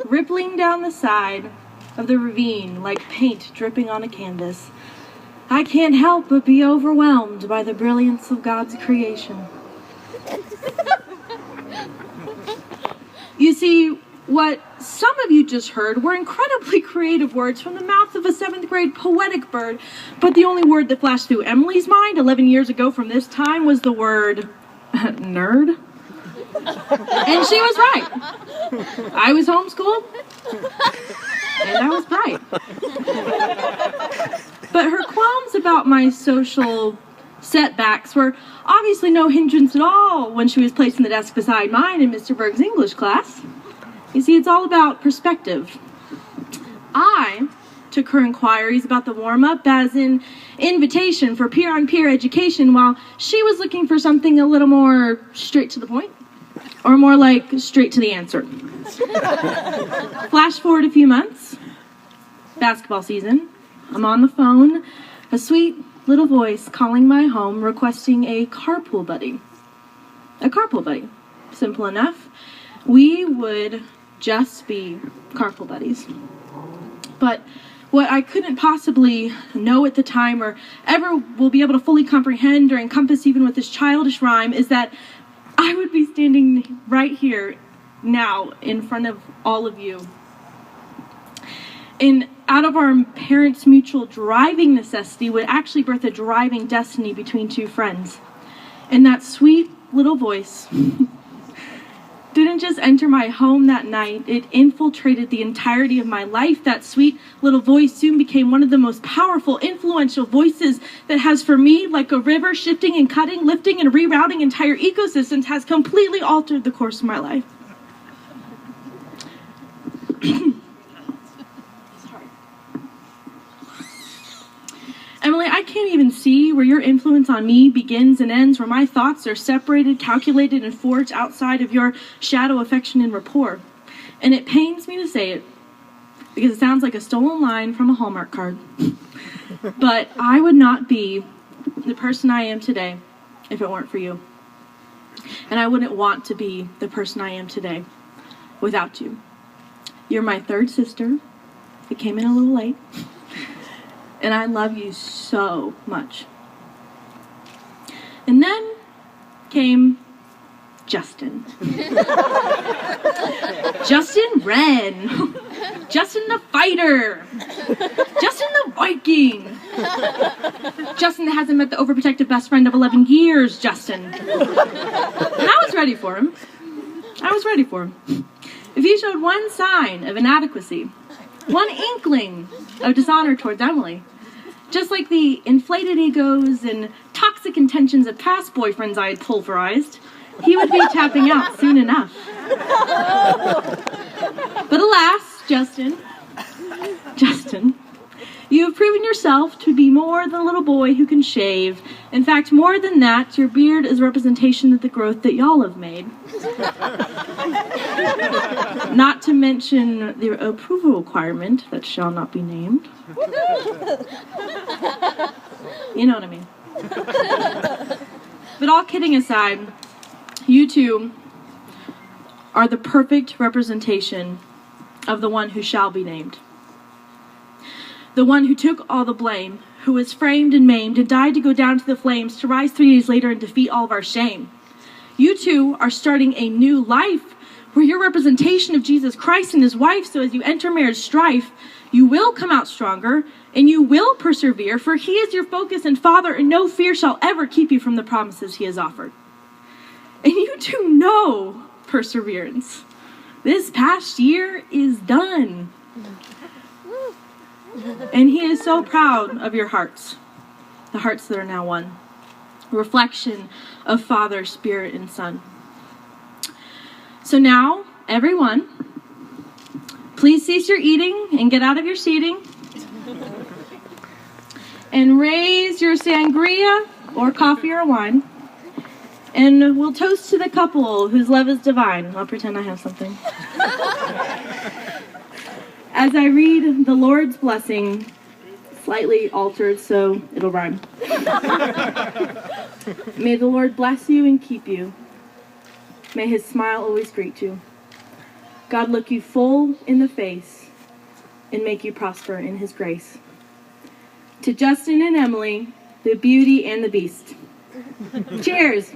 rippling down the side of the ravine like paint dripping on a canvas. I can't help but be overwhelmed by the brilliance of God's creation. You see, what some of you just heard were incredibly creative words from the mouth of a 7th grade poetic bird, but the only word that flashed through Emily's mind 11 years ago from this time was the word nerd. And she was right. I was homeschooled, and I was bright. But her qualms about my social setbacks were obviously no hindrance at all when she was placed in the desk beside mine in Mr. Berg's English class. You see, it's all about perspective. I took her inquiries about the warm-up as an invitation for peer-on-peer education, while she was looking for something a little more straight to the point, or more like straight to the answer. Flash forward a few months, basketball season. I'm on the phone, a sweet little voice calling my home requesting a carpool buddy. A carpool buddy. Simple enough. We would just be carpool buddies. But what I couldn't possibly know at the time, or ever will be able to fully comprehend or encompass even with this childish rhyme, is that I would be standing right here now in front of all of you. And out of our parents' mutual driving necessity would actually birth a driving destiny between two friends. And that sweet little voice didn't just enter my home that night, it infiltrated the entirety of my life. That sweet little voice soon became one of the most powerful, influential voices that has, for me, like a river, shifting and cutting, lifting and rerouting entire ecosystems, has completely altered the course of my life. Emily, I can't even see where your influence on me begins and ends, where my thoughts are separated, calculated, and forged outside of your shadow, affection, and rapport. And it pains me to say it, because it sounds like a stolen line from a Hallmark card. But I would not be the person I am today if it weren't for you. And I wouldn't want to be the person I am today without you. You're my third sister. It came in a little late. And I love you so much. And then came Justin. Justin Wren. Justin the fighter. Justin the Viking. Justin that hasn't met the overprotective best friend of 11 years, Justin. And I was ready for him. If he showed one sign of inadequacy, one inkling of dishonor towards Emily, just like the inflated egos and toxic intentions of past boyfriends I had pulverized, he would be tapping out soon enough. But alas, Justin, you have proven yourself to be more than a little boy who can shave. In fact, more than that, your beard is a representation of the growth that y'all have made. Not to mention the approval requirement that shall not be named. You know what I mean. But all kidding aside, you two are the perfect representation of the one who shall be named. The one who took all the blame, who was framed and maimed and died to go down to the flames to rise 3 days later and defeat all of our shame. You two are starting a new life where you're representation of Jesus Christ and his wife, so as you enter marriage strife, you will come out stronger and you will persevere, for he is your focus and father, and no fear shall ever keep you from the promises he has offered. And you two know perseverance. This past year is done. And he is so proud of your hearts, the hearts that are now one, a reflection of Father, Spirit, and Son. So now, everyone, please cease your eating and get out of your seating. And raise your sangria or coffee or wine. And we'll toast to the couple whose love is divine. I'll pretend I have something. As I read the Lord's blessing, slightly altered so it'll rhyme. May the Lord bless you and keep you. May his smile always greet you. God look you full in the face and make you prosper in his grace. To Justin and Emily, the Beauty and the Beast. Cheers!